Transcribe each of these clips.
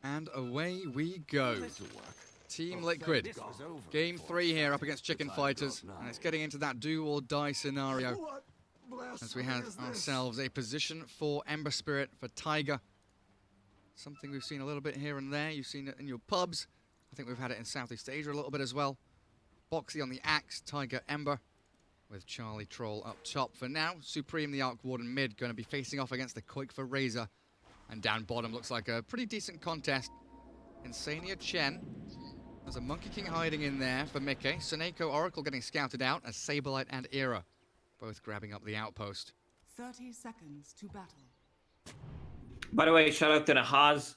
And away we go. Team Liquid. Game 3 here up against Chicken Fighters. And it's getting into that do or die scenario. As we have ourselves a position for Ember Spirit, for Tiger. Something we've seen a little bit here and there. You've seen it in your pubs. I think we've had it in Southeast Asia a little bit as well. Boxy on the Axe, Tiger Ember. With Charlie Troll up top. For now, Supreme, the Arc Warden mid, going to be facing off against the Quake for Razor. And down bottom looks like a pretty decent contest. Insania Chen. There's a Monkey King hiding in there for Mickey. Suneko Oracle getting scouted out as Saberlight and Era both grabbing up the outpost. 30 seconds to battle. By the way, shout out to the Haas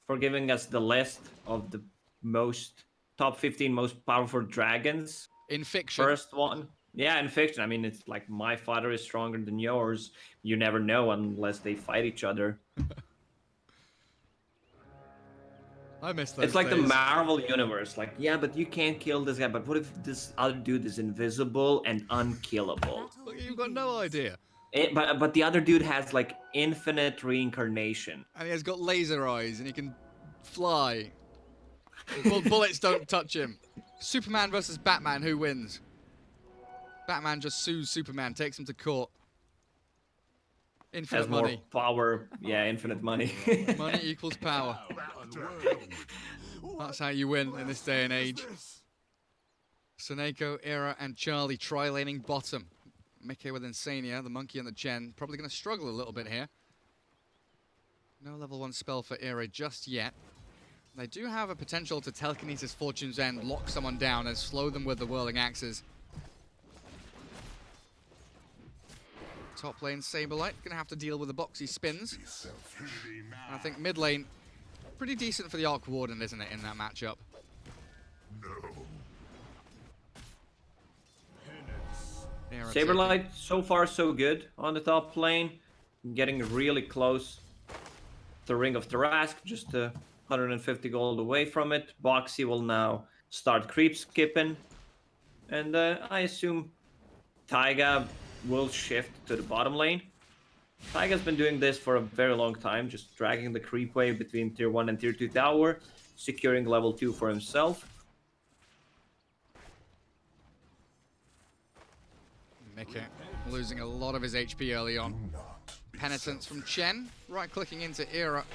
for giving us the list of the top 15 most powerful dragons. In fiction. First one. Yeah, in fiction. I mean, it's like my father is stronger than yours. You never know unless they fight each other. I miss those It's like days. the Marvel universe. Like, yeah, but you can't kill this guy. But what if this other dude is invisible and unkillable? Look, you've got no idea. But the other dude has like infinite reincarnation. And he has got laser eyes and he can fly. Bullets don't touch him. Superman versus Batman, who wins? Batman just sues Superman, takes him to court. Infinite Has more money. power. Yeah, infinite money. Money equals power. That's how you win in this day and age. Suneko, Era, and Charlie tri-laning bottom. Mickey with Insania, the Monkey and the Chen. Probably going to struggle a little bit here. No level 1 spell for Era just yet. They do have a potential to Telekinesis Fortune's End, lock someone down, and slow them with the Whirling Axes. Top lane, Saberlight, going to have to deal with the boxy spins. And I think mid lane, pretty decent for the Arc Warden, isn't it, in that matchup? Saberlight, so far so good on the top lane. Getting really close to Ring of Tarask, just 150 gold away from it. Boxy will now start creep skipping. And I assume Taiga will shift to the bottom lane. Taiga's been doing this for a very long time, just dragging the creep wave between tier 1 and tier 2 tower, securing level 2 for himself. Mickey losing a lot of his HP early on. Penitence from Chen, right-clicking into Era.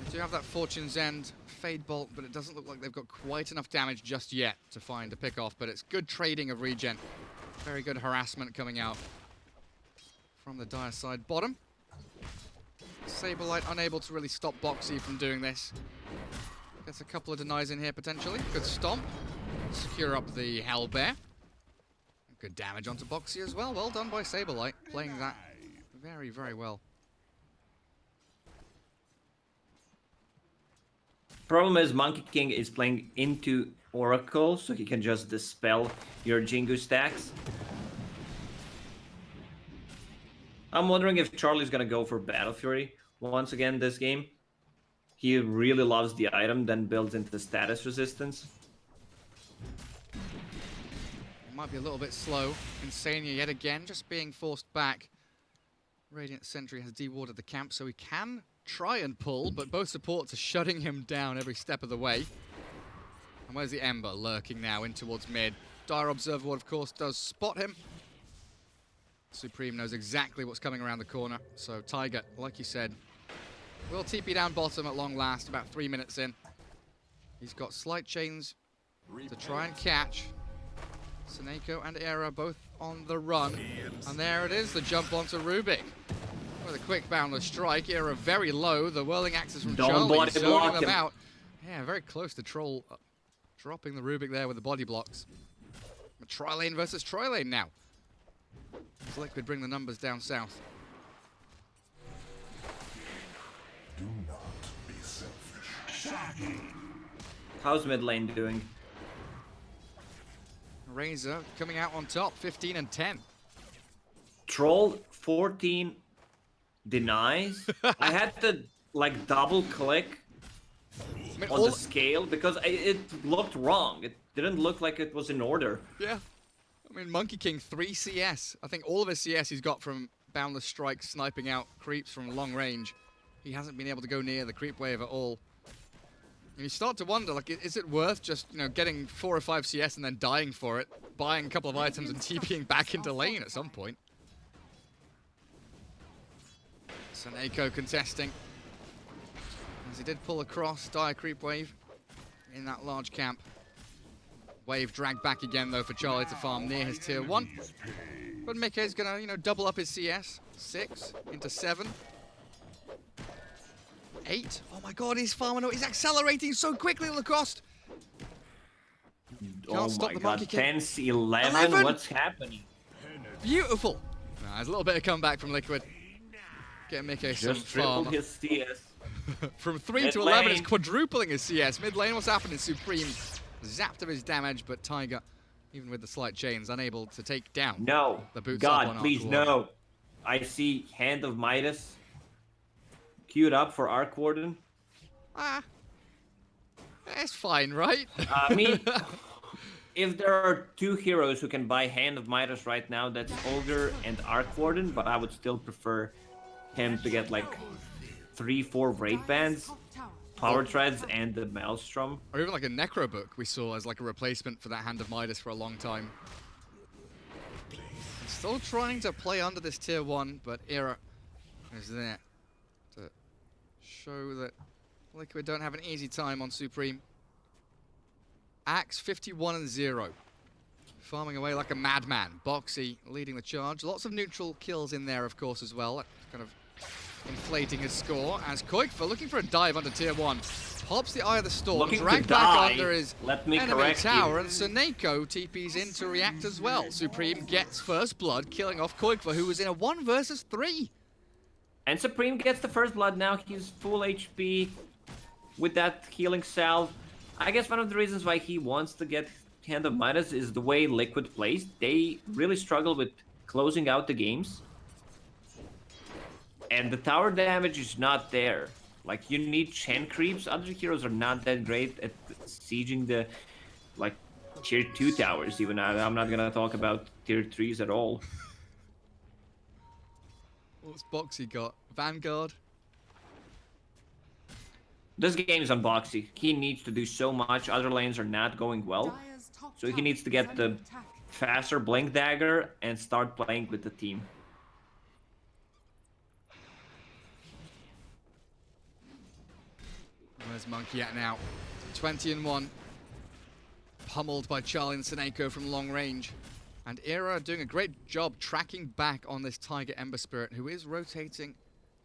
They do have that Fortune's End Fade Bolt, but it doesn't look like they've got quite enough damage just yet to find a pick-off, but it's good trading of regen. Very good harassment coming out from the Dire side bottom. Saberlight unable to really stop Boxy from doing this. Gets a couple of denies in here potentially. Good stomp. Secure up the Hellbear. Good damage onto Boxy as well. Well done by Saberlight, playing that very, very well. Problem is Monkey King is playing into Oracle, so he can just dispel your Jingu stacks. I'm wondering if Charlie's gonna go for Battle Fury once again this game. He really loves the item, then builds into the status resistance. Might be a little bit slow. Insania yet again, just being forced back. Radiant Sentry has dewarded the camp, so he can try and pull, but both supports are shutting him down every step of the way. And where's the Ember? Lurking now in towards mid. Dire Observer, of course, does spot him. Supreme knows exactly what's coming around the corner. So Tiger, like you said, will TP down bottom at long last, about 3 minutes in. He's got slight chains to try and catch. Suneko and Era both on the run. And there it is, the jump onto Rubik. With a quick boundless strike. Era very low. The Whirling Axes from Charlie zoning them out. Yeah, very close to Troll dropping the Rubik there with the body blocks. Tri-lane versus Tri-lane now. As Liquid bring the numbers down south. Do not be selfish. How's mid lane doing? Razor coming out on top, 15 and 10. Troll 14 denies. I had to like double click on the scale because it looked wrong. It didn't look like it was in order. Yeah. I mean, Monkey King, 3 CS. I think all of his CS he's got from Boundless Strike, sniping out creeps from long range. he hasn't been able to go near the creep wave at all. And you start to wonder, like, is it worth just, you know, getting 4 or 5 CS and then dying for it, buying a couple of items and TPing back into lane at some point? Seneko contesting. As he did pull across, dire creep wave in that large camp. Wave dragged back again, though, for Charlie to farm near his tier 1. But Mickey's gonna, you know, double up his CS. 6 into 7. 8. Oh my god, he's farming. He's accelerating so quickly, Lacoste. Can't stop the monkey kick. 10, 11. What's happening? Beautiful. There's a little bit of comeback from Liquid. Get Mickey some Just tripled farm. his CS. From 3 to 11, it's quadrupling his CS. Mid lane, what's happening? Supreme zapped of his damage, but Tiger, even with the slight chains, unable to take down the boots up God, on please, Arc no. I see Hand of Midas queued up for Arc Warden. Ah, it's fine, right? I mean, if there are 2 heroes who can buy Hand of Midas right now, that's Ogre and Arc Warden, but I would still prefer him to get like 3-4 raid bands, power treads, and the Maelstrom. Or even like a Necro book we saw as like a replacement for that Hand of Midas for a long time. Still trying to play under this tier 1, but Era is there to show that Liquid don't have an easy time on Supreme. Axe 51-0. Farming away like a madman. Boxy leading the charge. Lots of neutral kills in there, of course, as well. Kind of inflating his score as Koikfa looking for a dive under tier 1. Pops the Eye of the Storm, dragged back under his enemy tower, and Seneko TPs in to react as well. Supreme gets first blood, killing off Koikfa, who was in a 1 versus 3. And Supreme gets the first blood now. He's full HP with that healing salve. I guess one of the reasons why he wants to get Hand of Midas is the way Liquid plays. They really struggle with closing out the games. And the tower damage is not there. Like, you need chain creeps. Other heroes are not that great at sieging the, like, tier 2 towers. Even I'm not gonna talk about tier 3s at all. What's Boxy got? Vanguard? This game is on Boxy. He needs to do so much. Other lanes are not going well. So he needs to get the faster Blink Dagger and start playing with the team. Where's Monkey at now? 20-1. Pummeled by Charlie and Seneko from long range. And Era doing a great job tracking back on this Tiger Ember Spirit, who is rotating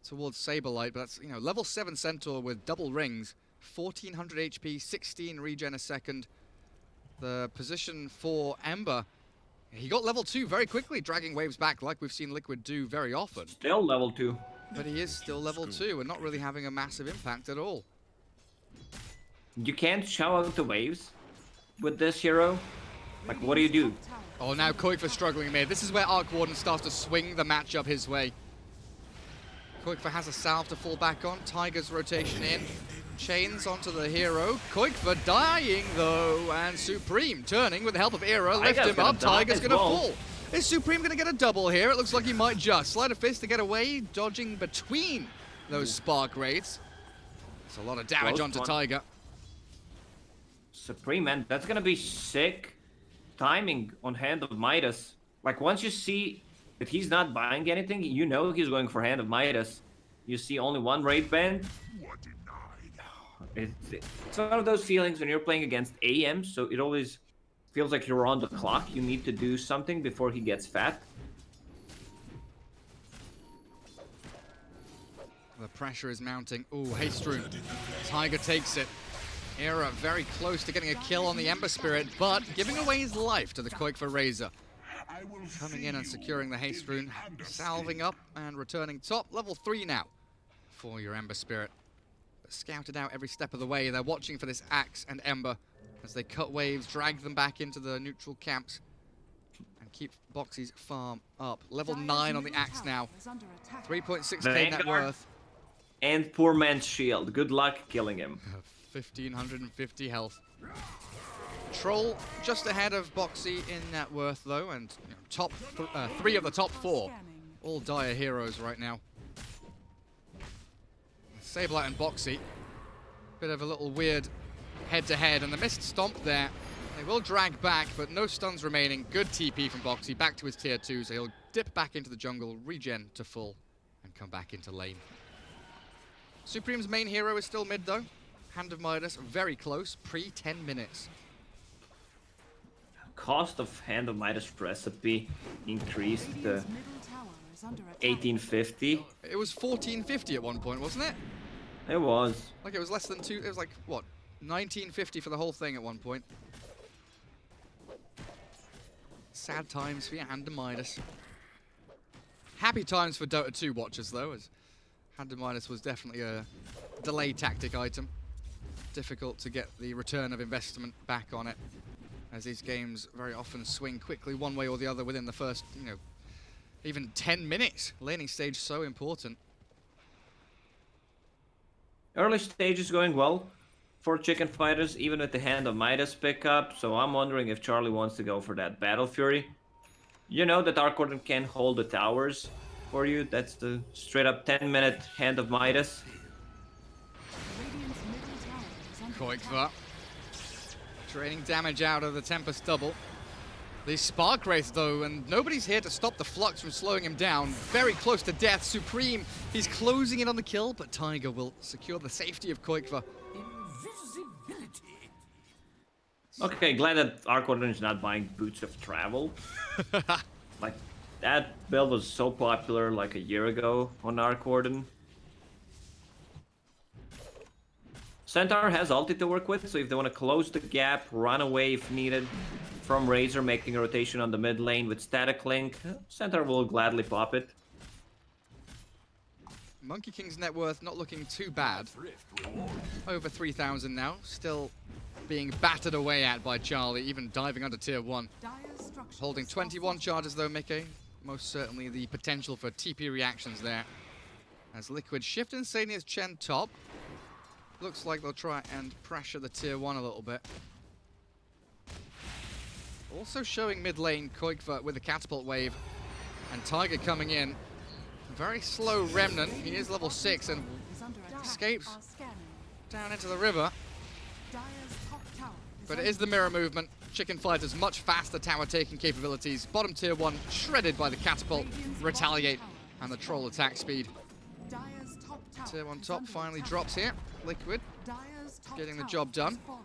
towards Saberlight, but that's, you know, level 7 Centaur with double rings, 1400 HP, 16 regen a second. The position for Ember, he got level 2 very quickly, dragging waves back like we've seen Liquid do very often. Still level 2. But he is still level 2 and not really having a massive impact at all. You can't shout out the waves with this hero. Like, what do? Oh, now Koikfa struggling mid. This is where Arc Warden starts to swing the matchup his way. Koikfa has a salve to fall back on. Tiger's rotation in. Chains onto the hero. Koikfa dying, though. And Supreme turning with the help of Era. Lift him up. Tiger's going to fall. Is Supreme going to get a double here? It looks like he might just. Sleight of Fist to get away. Dodging between those Spark Raids. It's a lot of damage onto Tiger. Supreme, man, that's gonna be sick timing on Hand of Midas. Like, once you see that he's not buying anything, you know he's going for Hand of Midas. You see only 1 raid band. It's one of those feelings when you're playing against AM, so it always feels like you're on the clock. You need to do something before he gets fat. The pressure is mounting. Ooh, Haste Rune. Tiger takes it. Era very close to getting a kill on the Ember Spirit, but giving away his life to the Koikfa Razor. Coming in and securing the Haste Rune, salving up and returning top. Level 3 now for your Ember Spirit. But scouted out every step of the way. They're watching for this Axe and Ember as they cut waves, drag them back into the neutral camps, and keep Boxy's farm up. Level 9 on the Axe now. 3.6k net worth. And poor man's shield. Good luck killing him. 1,550 health. Troll just ahead of Boxy in net worth, though, and you know, top 3 of the top 4. All dire heroes right now. Sableye and Boxy. Bit of a little weird head-to-head, and the missed stomp there. They will drag back, but no stuns remaining. Good TP from Boxy, back to his tier 2, so he'll dip back into the jungle, regen to full, and come back into lane. Supreme's main hero is still mid, though. Hand of Midas, very close, pre-10 minutes. Cost of Hand of Midas recipe increased to Radiant's middle tower is under attack. 1850. It was 1450 at one point, wasn't it? It was. Like, it was less than two, it was like, what, 1950 for the whole thing at one point. Sad times for your Hand of Midas. Happy times for Dota 2 watchers, though, as Hand of Midas was definitely a delay tactic item. Difficult to get the return of investment back on it, as these games very often swing quickly one way or the other within the first, you know, even 10 minutes. Laning stage so important. Early stage is going well for Chicken Fighters, even with the Hand of Midas pickup, so I'm wondering if Charlie wants to go for that Battle Fury. You know that Arcorden can hold the towers for you. That's the straight up 10-minute Hand of Midas. Radiant's middle tower is under Koikva attack. draining damage out of the Tempest double. The Spark Wraith, though, and nobody's here to stop the Flux from slowing him down. Very close to death. Supreme, he's closing in on the kill, but Tiger will secure the safety of Koikva. Okay, glad that Arcorden is not buying Boots of Travel. Like, that build was so popular like a year ago on Arcorden. Centaur has ulti to work with, so if they want to close the gap, run away if needed from Razor, making a rotation on the mid lane with Static Link, Centaur will gladly pop it. Monkey King's net worth not looking too bad. Over 3,000 now, still being battered away at by Charlie, even diving under tier 1. Dire's structures Holding are 21 fortified. charges though, Mickey. Most certainly the potential for TP reactions there. As Liquid shift Insania's Chen top. Looks like they'll try and pressure the tier 1 a little bit. Also showing mid lane, Koikva with the catapult wave. And Tiger coming in. Very slow Remnant. He is level 6 and Is under attack. escapes Are scanning. down into the river. Dire's top tower is But it under is the mirror movement. Chicken Fighter's much faster tower taking capabilities. Bottom tier 1 shredded by the catapult, retaliate, and the troll attack speed. Dire's top tower Tier 1 is top under finally attack. drops here. Liquid Dire's top getting the tower job done. has fallen.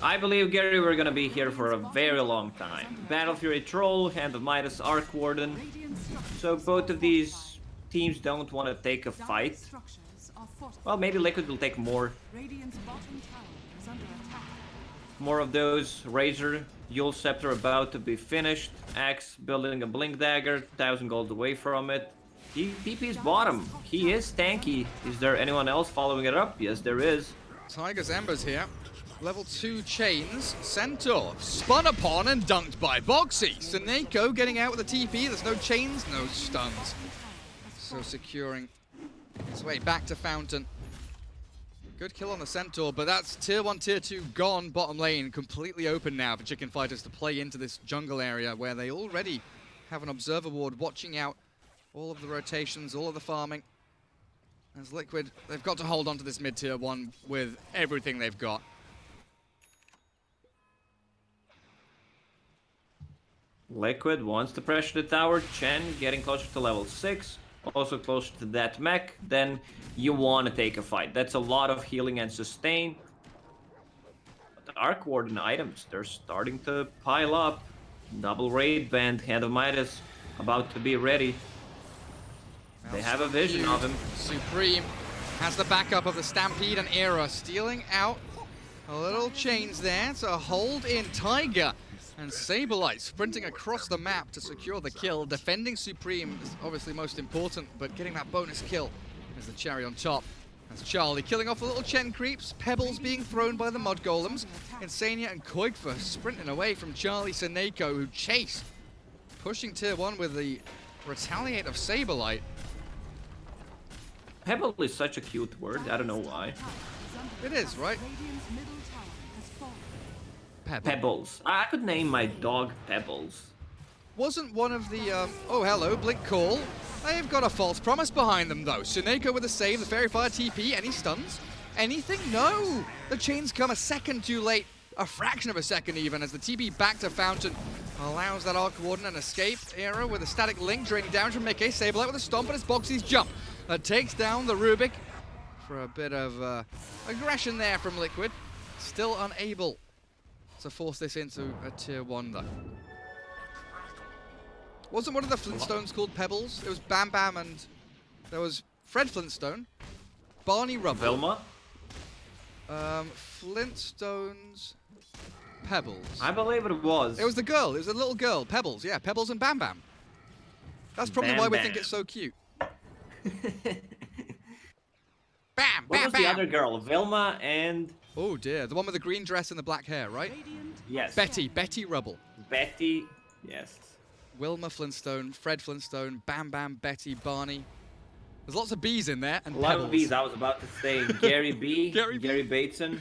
I believe, Gary, we're gonna be here for a very long time. Battle Fury Troll, Hand of Midas, Arc Warden. Radiant structures So both of are these fortified. teams don't want to take a Dire's fight. structures are fortified. Well, maybe Liquid will take more Radiant's bottom tower is under attack. more of those. Razor, Yule Scepter about to be finished. Axe building a Blink Dagger, 1,000 gold away from it. TP's bottom. He is tanky. Is there anyone else following it up? Yes, there is. Tiger's Embers here. Level 2 chains. Centaur spun upon and dunked by Boxy. Seneko getting out with a TP. There's no chains, no stuns. So securing his way back to Fountain. Good kill on the Centaur, but that's tier 1, tier 2 gone bottom lane. Completely open now for Chicken Fighters to play into this jungle area where they already have an observer ward watching out all of the rotations, all of the farming. As Liquid, they've got to hold on to this mid tier 1 with everything they've got. Liquid wants to pressure the tower. Chen getting closer to level 6. Also closer to that mech. Then you want to take a fight. That's a lot of healing and sustain. But the Arc Warden items, they're starting to pile up. Double Raid Band, Hand of Midas, about to be ready. They have a vision of him. Supreme has the backup of the Stampede and Era, stealing out a little chains there to hold in Tiger. And Sableye sprinting across the map to secure the kill. Defending Supreme is obviously most important, but getting that bonus kill is the cherry on top. As Charlie killing off the little Chen creeps, pebbles being thrown by the Mud Golems. Insania and Koikva sprinting away from Charlie Seneko, who chase. Pushing tier 1 with the retaliate of Sableye. Pebble is such a cute word. I don't know why. It is, right? Radiant's middle tower has fallen. Pebble. Pebbles. I could name my dog Pebbles. Wasn't one of the, oh hello, Blink Call. They've got a false promise behind them, though. Suneko with a save, the Fairy Fire TP. Any stuns? Anything? No! The chains come a second too late. A fraction of a second, even, as the TP back to Fountain allows that Arc Warden an escape. Era with a static link, draining damage from Mickey. Sableye with a stomp, and it's Boxy's jump that takes down the Rubik for a bit of aggression there from Liquid. Still unable to force this into a tier 1, though. Wasn't one of the Flintstones called Pebbles? It was Bam Bam and there was Fred Flintstone, Barney Rubble. Velma? Flintstones, Pebbles. I believe it was. It was the girl. It was a little girl. Pebbles. Yeah, Pebbles and Bam Bam. That's probably Bam why we Bam. think it's so cute. What Bam, was bam. the other girl? Velma and... Oh dear, the one with the green dress and the black hair, right? Radiant Yes. Betty Rubble. Betty. Yes. Wilma Flintstone, Fred Flintstone, Bam Bam, Betty, Barney. There's lots of B's in there, and A lot Pebbles. of B's. I was about to say Gary B. Gary B. Gary Bateson.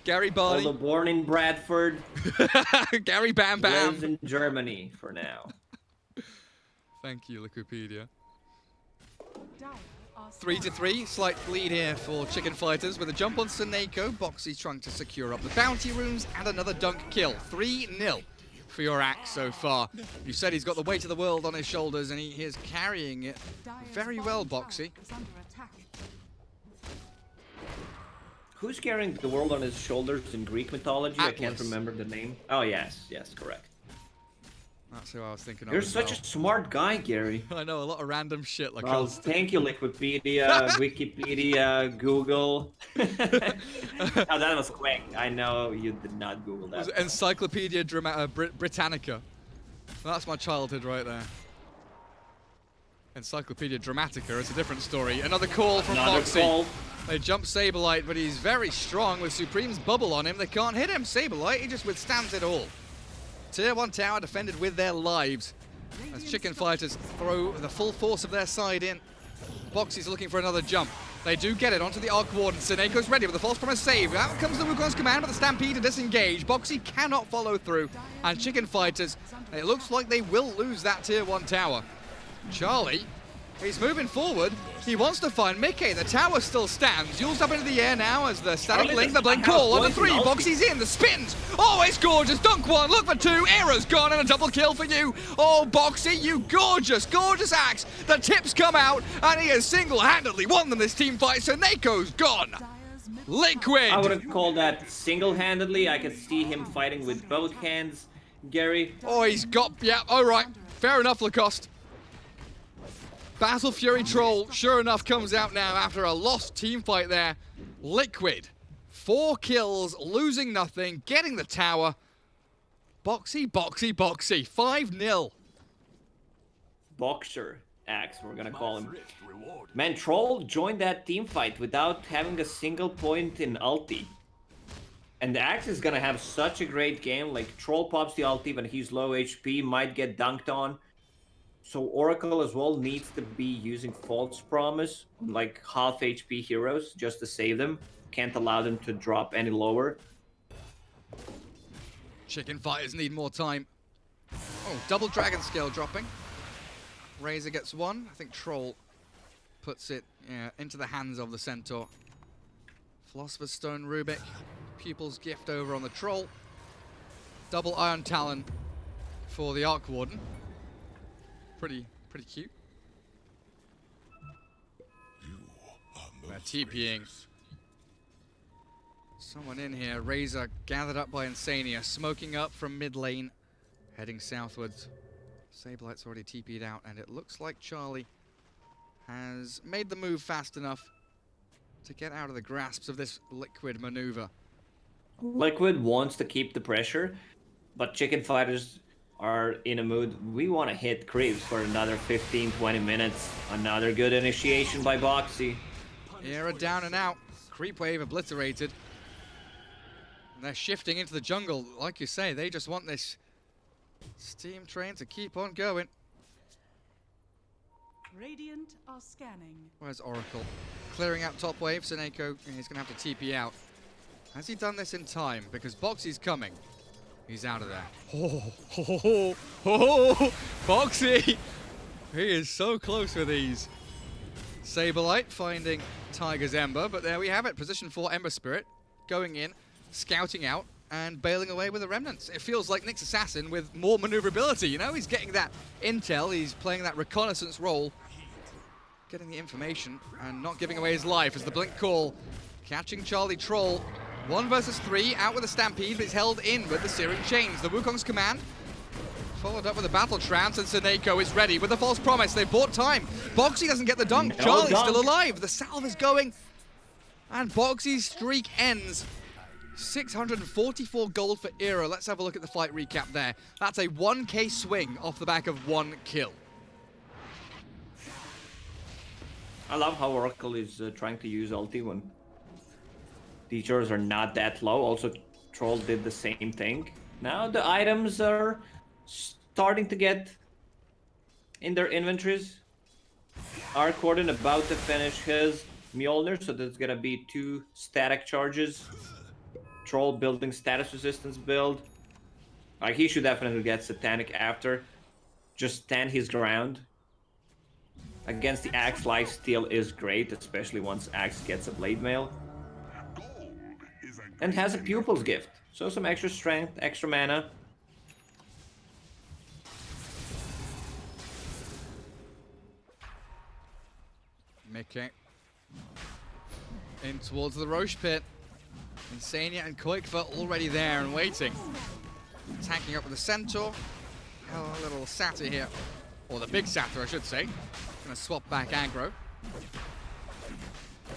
Gary Barney. Although born in Bradford, Gary Bam Bam. lives in Germany for now. Thank you, Wikipedia. Dire are 3-3, slight lead here for Chicken Fighters with a jump on Suneko. Boxy trying to secure up the bounty rooms and another dunk kill. 3-0 for your axe so far. You said he's got the weight of the world on his shoulders and he is carrying it Dire's very well, bottom Boxy. tower is under attack. Who's carrying the world on his shoulders in Greek mythology? I can't Atlas. remember the name. Oh, yes. Yes, correct. That's who I was thinking of. You're as such well. a smart guy, Gary. I know, a lot of random shit like Well, us. thank you, Wikipedia, Wikipedia, Google. Oh, that was quick. I know you did not Google Was that. it Encyclopedia Britannica? That's my childhood right there. Encyclopedia Dramatica is a different story. Another call from Another Foxy. call. They jump Sableye, but he's very strong with Supreme's bubble on him. They can't hit him. Sableye, he just withstands it all. Tier 1 tower defended with their lives as Chicken Fighters throw the full force of their side in. Boxy's looking for another jump. They do get it onto the Arc Warden. Sineko's ready with the false promise save. Out comes the Wukong's command, but the Stampede to disengage. Boxy cannot follow through. And Chicken Fighters, it looks like they will lose that tier 1 tower. Charlie, he's moving forward. He wants to find Mickey. The tower still stands. Yule's up into the air now as the static Charlie link, the blink doesn't have call on the poison 3. ulti. Boxy's in, the spins. Oh, it's gorgeous. Dunk 1, look for 2. Era's gone and a double kill for you. Oh, Boxy, you gorgeous, gorgeous axe. The tips come out and he has single-handedly won them this team fight. So Neko's gone. Dire's middle Liquid. I wouldn't call that single-handedly. I could see him fighting with both hands, Gary. Oh, he's got, yeah, all right. Fair enough, Lacoste. Battle Fury Troll, sure enough, comes out now after a lost team fight there. Liquid, 4 kills, losing nothing, getting the tower. Boxy, 5-0. Boxer Axe, we're gonna call him. Man, Troll joined that team fight without having a single point in ulti. And the Axe is gonna have such a great game. Like, Troll pops the ulti when he's low HP, might get dunked on. So Oracle as well needs to be using False Promise, like half HP heroes, just to save them. Can't allow them to drop any lower. Chicken Fighters need more time. Oh, double Dragon Scale dropping. Razor gets 1. I think Troll puts it into the hands of the Centaur. Philosopher's Stone Rubik. Pupil's Gift over on the Troll. Double Iron Talon for the Arc Warden. Pretty cute. They're TPing. Someone in here. Razor gathered up by Insania. Smoking up from mid lane. Heading southwards. Sablight's already TP'd out. And it looks like Charlie has made the move fast enough to get out of the grasps of this Liquid maneuver. Liquid wants to keep the pressure, but Chicken Fighters are in a mood. We want to hit creeps for another 15-20 minutes. Another good initiation by Boxy. Era down and out. Creep wave obliterated. And they're shifting into the jungle. Like you say, they just want this steam train to keep on going. Radiant are scanning. Where's Oracle? Clearing out top wave. Suneko, he's going to have to TP out. Has he done this in time? Because Boxy's coming. He's out of there. Oh, Boxy! He is so close with these. Saberlight finding Tiger's Ember, but there we have it. Position 4 Ember Spirit going in, scouting out, and bailing away with the remnants. It feels like Nyx Assassin with more maneuverability, you know? He's getting that intel, he's playing that reconnaissance role, getting the information, and not giving away his life as the Blink Call catching Charlie Troll. 1 versus 3, out with a Stampede, but he's held in with the Searing Chains. The Wukong's command, followed up with a Battle Trance, and Seneko is ready with a False Promise. They bought time. Boxy doesn't get the dunk. No Charlie's dunk. still alive. The salve is going, and Boxy's streak ends. 644 gold for Era. Let's have a look at the fight recap there. That's a 1k swing off the back of 1 kill. I love how Oracle is trying to use ulti when teachers are not that low. Also, Troll did the same thing. Now the items are starting to get in their inventories. Arcorden about to finish his Mjolnir, so there's gonna be 2 static charges. Troll building status resistance build. Like, he should definitely get Satanic after. Just stand his ground. Against the Axe, lifesteal is great, especially once Axe gets a blade mail. And has a Pupil's Gift. So some extra strength, extra mana. Mickey in towards the Roche pit. Insania and Koikva already there and waiting. Attacking up with the Centaur. Oh, a little Satyr here. Or the big Satyr, I should say. Gonna swap back aggro.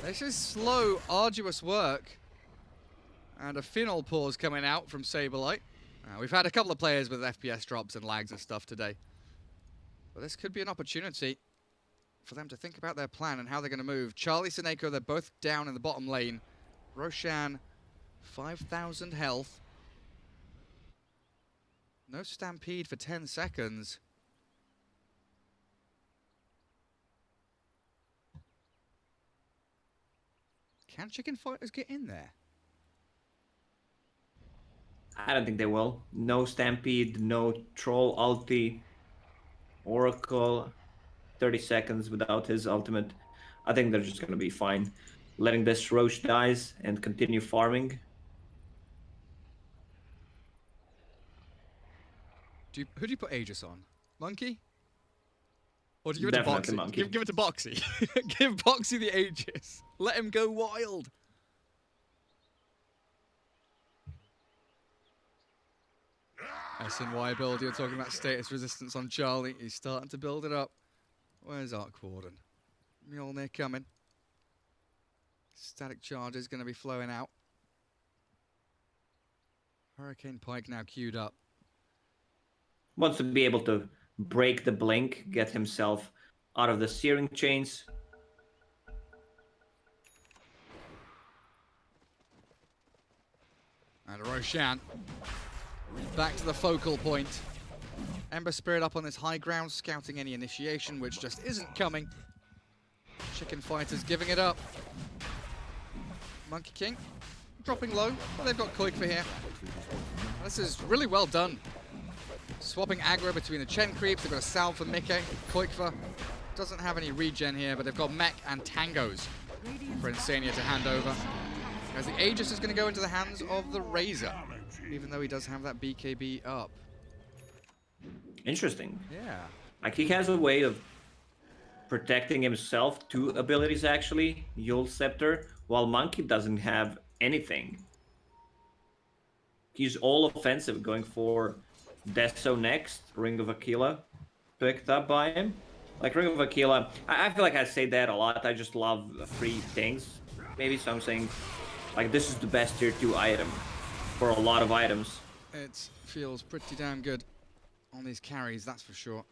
This is slow, arduous work. And a Phenol pause coming out from Saberlight. We've had a couple of players with FPS drops and lags and stuff today. But this could be an opportunity for them to think about their plan and how they're going to move. Charlie, Seneko, they're both down in the bottom lane. Roshan, 5,000 health. No Stampede for 10 seconds. Can Chicken Fighters get in there? I don't think they will. No Stampede, no Troll ulti. Oracle, 30 seconds without his ultimate. I think they're just going to be fine. Letting this Roche dies and continue farming. Who do you put Aegis on? Monkey? Or do you give it to Definitely Boxy? Monkey. Give it to Boxy. Give Boxy the Aegis. Let him go wild. SNY build, you're talking about status resistance on Charlie. He's starting to build it up. Where's Arc Warden? Mjolnir coming. Static charge is going to be flowing out. Hurricane Pike now queued up. Wants to be able to break the blink, get himself out of the Searing Chains. And Roshan back to the focal point. Ember Spirit up on this high ground, scouting any initiation, which just isn't coming. Chicken Fighters giving it up. Monkey King dropping low, but they've got Koik for here. This is really well done. Swapping aggro between the Chen creeps. They've got a salve for Mickey. Koikva doesn't have any regen here, but they've got mech and tangos for Insania to hand over. As the Aegis is going to go into the hands of the Razor, even though he does have that BKB up. Interesting. Yeah. Like, he has a way of protecting himself, 2 abilities actually. Yule Scepter, while Monkey doesn't have anything. He's all offensive, going for Deso next, Ring of Aquila, picked up by him. Like, Ring of Aquila, I feel like I say that a lot. I just love free things, maybe. So I'm saying, like, this is the best tier 2 item for a lot of items. It feels pretty damn good on these carries, that's for sure.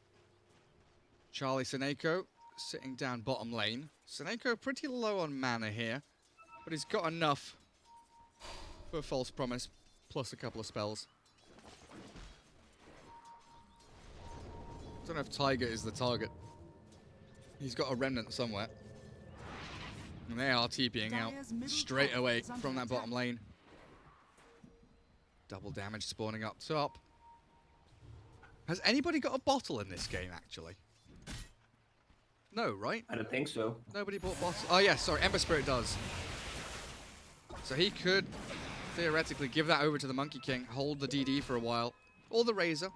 Charlie Seneko sitting down bottom lane. Seneko pretty low on mana here, but he's got enough for a False Promise, plus a couple of spells. Don't know if Tiger is the target. He's got a remnant somewhere. And they are TPing out straight away from that bottom lane. Double damage spawning up top. Has anybody got a bottle in this game, actually? No, right? I don't think so. Nobody bought bots. Oh, yeah, sorry. Ember Spirit does. So he could theoretically give that over to the Monkey King, hold the DD for a while, or the Razor,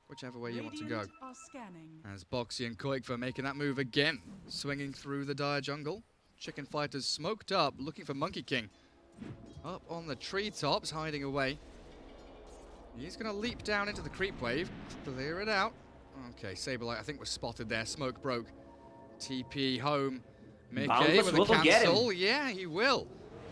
whichever way you want to go. Radiant are scanning. As Boxy and Koikva making that move again, swinging through the dire jungle. Chicken Fighters smoked up, looking for Monkey King. Up on the treetops, hiding away. He's going to leap down into the creep wave, clear it out. Okay, Saberlight I think was spotted there, smoke broke. TP home. Mickey Boundless with a will get him. cancel. Yeah, he will.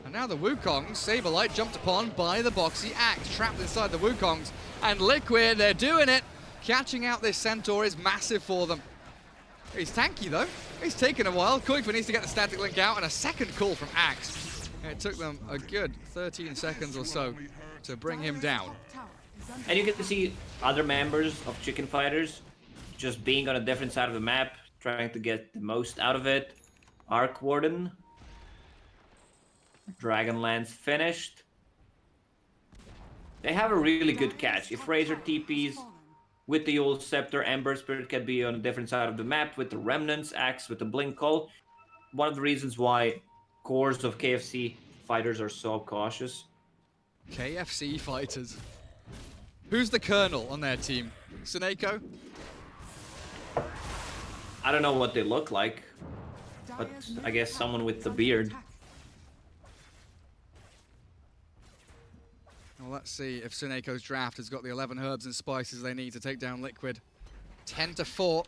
And now the Wukong, Saberlight jumped upon by the Boxy Axe, trapped inside the Wukongs. And Liquid, they're doing it. Catching out this Centaur is massive for them. He's tanky though. He's taken a while. Koikva needs to get the static link out and a second call from Axe. And it took them a good 13 seconds or so to bring him down. Tower is under And you get to see other members of Chicken Fighters just being on a different side of the map, trying to get the most out of it. Arc Warden. Dragonlance finished. They have a really good catch. If Razor TPs with the old Scepter, Ember Spirit can be on a different side of the map with the Remnants, Axe with the Blink Call. One of the reasons why cores of KFC fighters are so cautious. KFC Fighters. Who's the Colonel on their team? Suneko? I don't know what they look like, but Dire's I middle guess tower someone with is the under beard. attack. Well, let's see if Suneko's draft has got the 11 herbs and spices they need to take down Liquid. 10-4.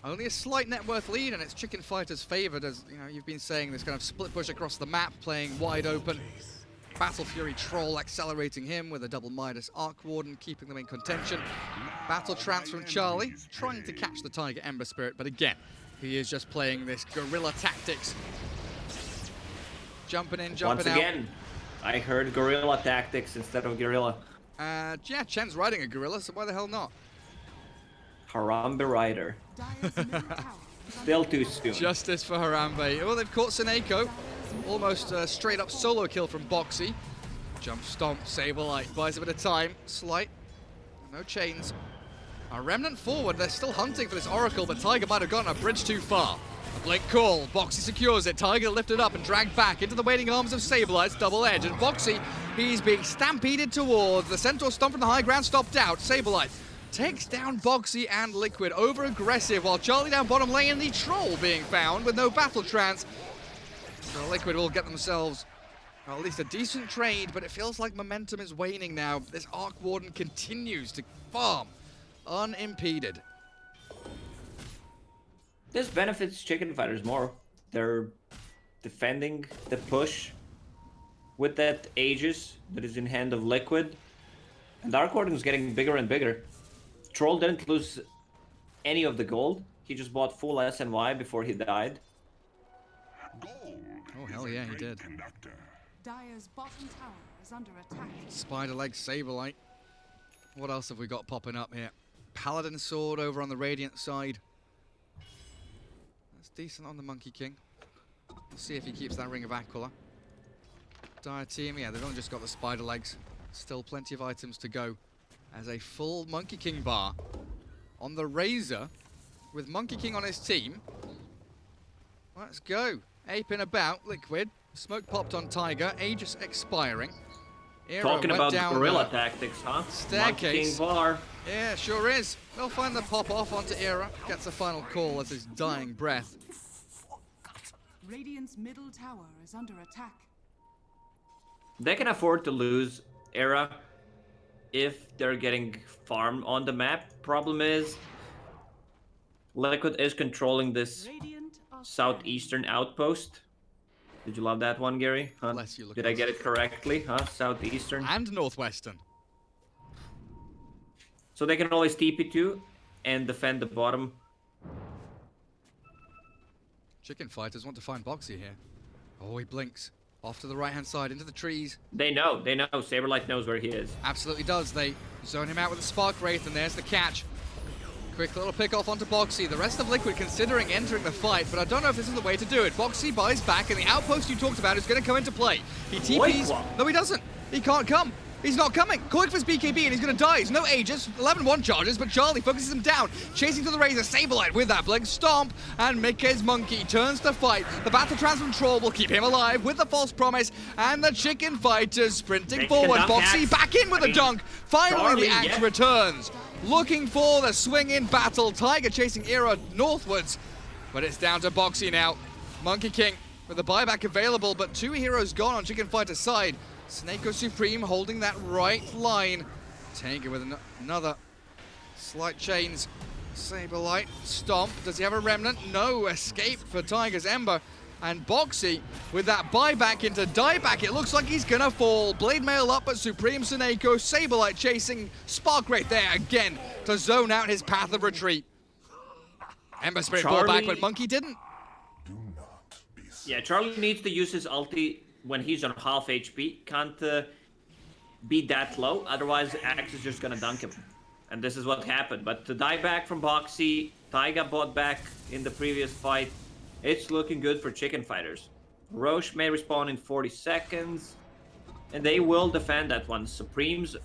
Only a slight net worth lead, and it's Chicken Fighters favored, as you know, you've been saying, this kind of split push across the map, playing wide open. Battle Fury Troll accelerating him with a double Midas Arc Warden, keeping them in contention. Battle Trance from Charlie, trying to catch the Tiger Ember Spirit, but again, he is just playing this guerrilla tactics. Jumping in, jumping Once out. again, I heard guerrilla tactics instead of guerrilla. Yeah, Chen's riding a gorilla, so why the hell not? Harambe Rider. Dire's middle tower is under Still too soon. Justice for Harambe. Well, they've caught Suneko. Almost a straight up solo kill from Boxy. Jump stomp, Saberlight buys a bit of time. Slight. No chains. A remnant forward. They're still hunting for this Oracle, but Tiger might have gone a bridge too far. A blink call. Boxy secures it. Tiger lifted up and dragged back into the waiting arms of Saberlight's double edge. And Boxy, he's being stampeded towards. The Centaur stomp from the high ground stopped out. Saberlight takes down Boxy and Liquid. Over aggressive while Charlie down bottom lane. The Troll being found with no battle trance. So Liquid will get themselves well, at least a decent trade, but it feels like momentum is waning now. This Arc Warden continues to farm unimpeded. This benefits Chicken Fighters more. They're defending the push with that Aegis that is in hand of Liquid. And Dark Warden is getting bigger and bigger. Troll didn't lose any of the gold. He just bought full SNY before he died. Gold Oh, hell is a yeah, he great did. conductor. Dire's bottom tower is under attack. Spider Leg, Saberlight. What else have we got popping up here? Paladin Sword over on the Radiant side. That's decent on the Monkey King. We'll see if he keeps that Ring of Aquila. Dire team, yeah, they've only just got the Spider Legs. Still plenty of items to go. As a full Monkey King bar on the Razor with Monkey King on his team. Let's go. Aping about, Liquid. Smoke popped on Tiger. Aegis expiring. Era Talking went about down guerrilla the tactics, huh? staircase. Monkey King Bar. Yeah, sure is. They'll find the pop off onto Era. Gets a final call as his dying breath. Radiant's middle tower is under attack. They can afford to lose Era if they're getting farmed on the map. Problem is, Liquid is controlling this Radiant are southeastern outpost. Did you love that one, Gary? Huh? Bless you, Did I get it correctly? Huh? Southeastern. And Northwestern. So they can always TP2 and defend the bottom. Chicken Fighters want to find Boxy here. Oh, he blinks. Off to the right-hand side, into the trees. They know. Saberlight knows where he is. Absolutely does. They zone him out with a Spark Wraith, and there's the catch. Quick little pick off onto Boxy. The rest of Liquid considering entering the fight, but I don't know if this is the way to do it. Boxy buys back, and the outpost you talked about is going to come into play. He TPs. Wait, what? No, he doesn't. He can't come. He's not coming. Quick for his BKB and he's going to die. He's no Aegis. 11-1 charges, but Charlie focuses him down. Chasing to the Razor. Saberlight with that blink. Stomp. And Mickey's Monkey turns to fight. The Battle Trance from Troll will keep him alive with the False Promise. And the Chicken Fighters sprinting forward. Boxy back in with a dunk. Finally, the axe returns. Looking for the swing-in battle. Tiger chasing Era northwards. But it's down to Boxy now. Monkey King with the buyback available, but 2 heroes gone on Chicken Fighter's side. Snako Supreme holding that right line. Tiger with another slight chains. Saberlight, Stomp. Does he have a remnant? No. Escape for Tiger's Ember. And Boxy with that buyback into dieback. It looks like he's gonna fall. Blade Mail up, but Supreme Snako. Saberlight chasing Spark right there again to zone out his path of retreat. Ember Spirit ball back, but Monkey didn't. Yeah, Charlie needs to use his ulti when he's on half HP. Can't be that low, otherwise Axe is just gonna dunk him. And this is what happened. But to die back from Boxy, Taiga bought back in the previous fight. It's looking good for Chicken Fighters. Roche may respawn in 40 seconds. And they will defend that one. Supreme's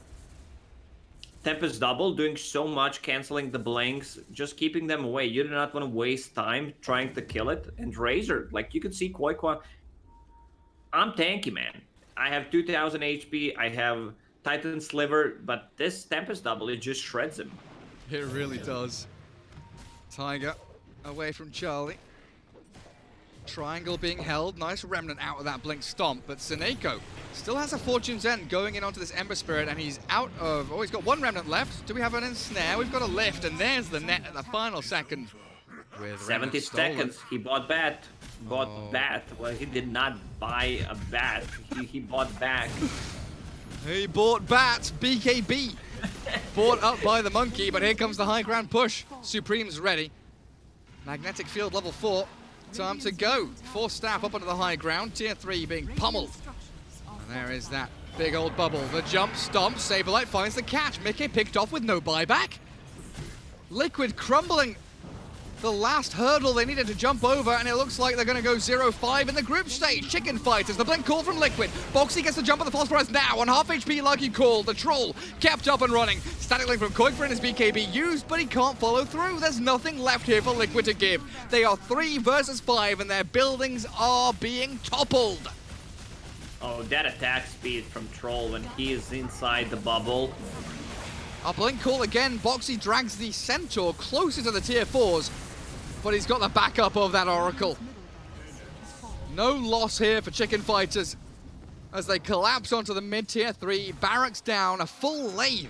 Tempest double, doing so much, canceling the blinks, just keeping them away. You do not want to waste time trying to kill it. And Razor, like you can see Koi Kwa. I'm tanky, man. I have 2000 HP, I have Titan Sliver, but this Tempest double, it just shreds him. It really does. Tiger away from Charlie. Triangle being held. Nice remnant out of that blink stomp, but Snako still has a Fortune's End going in onto this Ember Spirit, and he's out of... Oh, he's got 1 remnant left. Do we have an ensnare? We've got a lift, and there's the net at the final second. With 70 seconds. He bought bat. Bat. Well, he did not buy a bat. He bought back. He bought bat. BKB. Bought up by the Monkey, but here comes the high ground push. Supreme's ready. Magnetic field level 4. Time to go. 4 staff up onto the high ground. Tier 3 being pummeled. And there is that big old bubble. The jump, stomp. Saberlight finds the catch. Mickey picked off with no buyback. Liquid crumbling the last hurdle they needed to jump over, and it looks like they're going to go 0-5 in the group stage. Chicken Fighters, the blink call from Liquid. Boxy gets the jump on the false prize now on half HP like he called. The Troll kept up and running. Static link from Koik for his BKB used, but he can't follow through. There's nothing left here for Liquid to give. They are 3 versus 5, and their buildings are being toppled. Oh, that attack speed from Troll when he is inside the bubble. A blink call again. Boxy drags the Centaur closer to the tier 4s. But he's got the backup of that Oracle. No loss here for Chicken Fighters as they collapse onto the mid-tier 3. Barracks down, a full lane,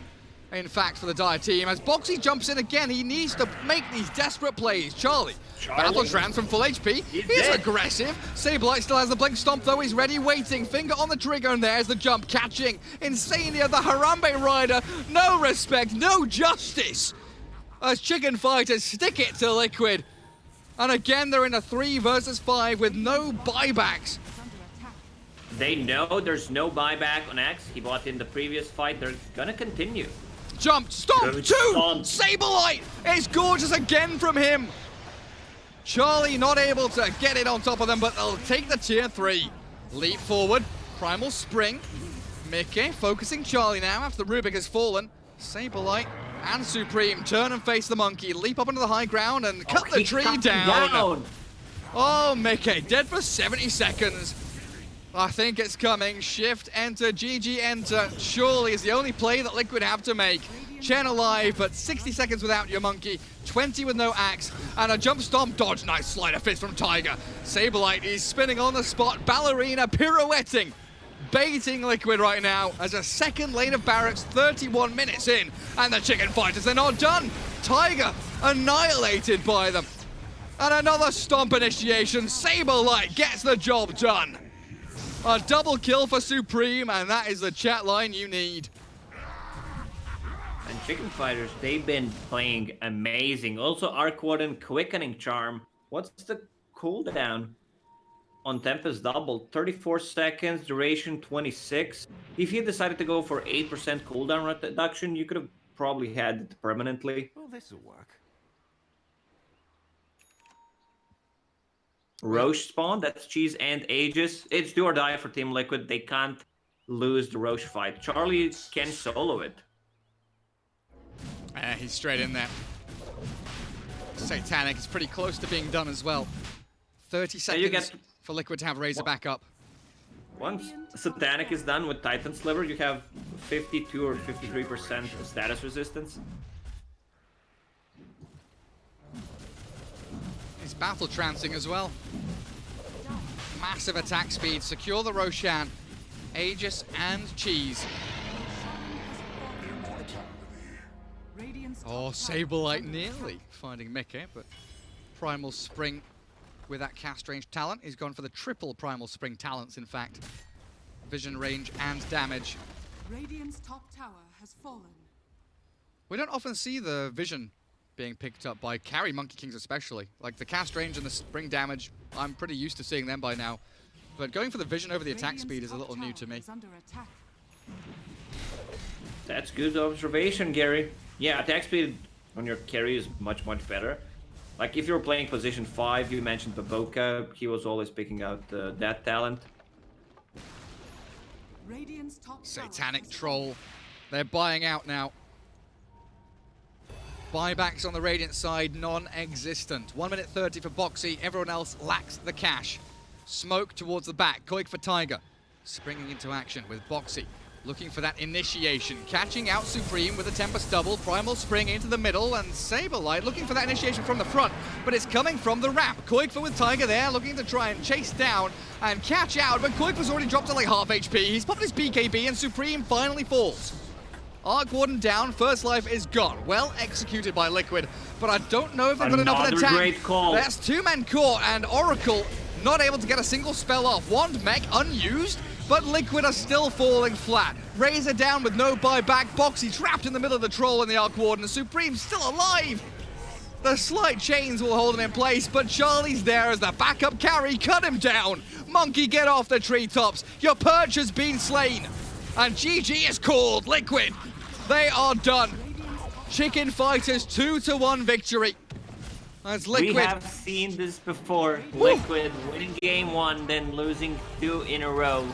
in fact, for the Dire team. As Boxy jumps in again, he needs to make these desperate plays. Charlie. Battle Trance from full HP. He's aggressive. Saberlight still has the blink stomp, though. He's ready, waiting. Finger on the trigger, and there's the jump. Catching Insania, the Harambe Rider. No respect, no justice. As Chicken Fighters stick it to Liquid. And again, they're in a 3 versus 5 with no buybacks. They know there's no buyback on X. He bought in the previous fight. They're gonna continue. Jump, stomp, 2! Saberlight! It's gorgeous again from him. Charlie not able to get it on top of them, but they'll take the tier 3. Leap forward, Primal Spring. Mickey focusing Charlie now after Rubik has fallen. Saberlight and Supreme turn and face the Monkey, leap up onto the high ground and cut the tree down. Oh, Mickey, dead for 70 seconds. I think it's coming. Shift, enter, GG, enter. Surely is the only play that Liquid have to make. Chen alive, but 60 seconds without your Monkey. 20 with no axe. And a jump stomp dodge. Nice slider fist from Tiger. Saberlight is spinning on the spot. Ballerina pirouetting. Baiting Liquid right now as a second lane of barracks, 31 minutes in, and the Chicken Fighters, they're not done. Tiger annihilated by them. And another stomp initiation. Saberlight gets the job done. A double kill for Supreme, and that is the chat line you need. And Chicken Fighters, they've been playing amazing. Also, Arc Warden Quickening Charm. What's the cooldown on Tempest double? 34 seconds, duration 26. If you decided to go for 8% cooldown reduction, you could have probably had it permanently. Well, this will work. Roche spawn, that's Cheese and Aegis. It's do or die for Team Liquid. They can't lose the Roche fight. Charlie can solo it. He's straight in there. Satanic is pretty close to being done as well. 30 seconds for Liquid to have Razor back up. Once Satanic is done with Titan Sliver, you have 52 or 53% status resistance. He's battle trancing as well. Massive attack speed. Secure the Roshan. Aegis and Cheese. Radiant's Oh, top tower Sablelight is under nearly attack. finding Mickey, but Primal Spring with that cast range talent. He's gone for the triple Primal Spring talents, in fact. Vision range and damage. Radiant's top tower has fallen. We don't often see the Vision being picked up by carry Monkey Kings especially. Like the cast range and the spring damage, I'm pretty used to seeing them by now. But going for the Vision over the attack Radiant's speed is a top little new tower to me. is under attack. That's good observation, Gary. Yeah, attack speed on your carry is much, much better. Like if you're playing position 5, you mentioned Baboka, he was always picking out that talent. Radiant's top tower Satanic has Troll. They're buying out now. Buybacks on the Radiant side, non-existent. 1 minute 30 for Boxy. Everyone else lacks the cash. Smoke towards the back. Koik for Tiger. Springing into action with Boxy. Looking for that initiation. Catching out Supreme with a Tempest double. Primal Spring into the middle. And Saberlight looking for that initiation from the front. But it's coming from the ramp. Koik with Tiger there. Looking to try and chase down and catch out. But Koik was already dropped to like half HP. He's popped his BKB and Supreme finally falls. Arc Warden down, first life is gone. Well executed by Liquid, but I don't know if they've got enough of an Another attack. great call. There's 2 men caught, and Oracle not able to get a single spell off. Wand mech unused, but Liquid are still falling flat. Razor down with no buyback. Boxy trapped in the middle of the troll and the Arc Warden. Supreme still alive. The slight chains will hold him in place, but Charlie's there as the backup carry. Cut him down. Monkey, get off the treetops. Your perch has been slain. And GG is called. Liquid, they are done. Chicken Fighters 2-1 victory. As Liquid. We have seen this before. Liquid winning game 1, then losing 2 in a row.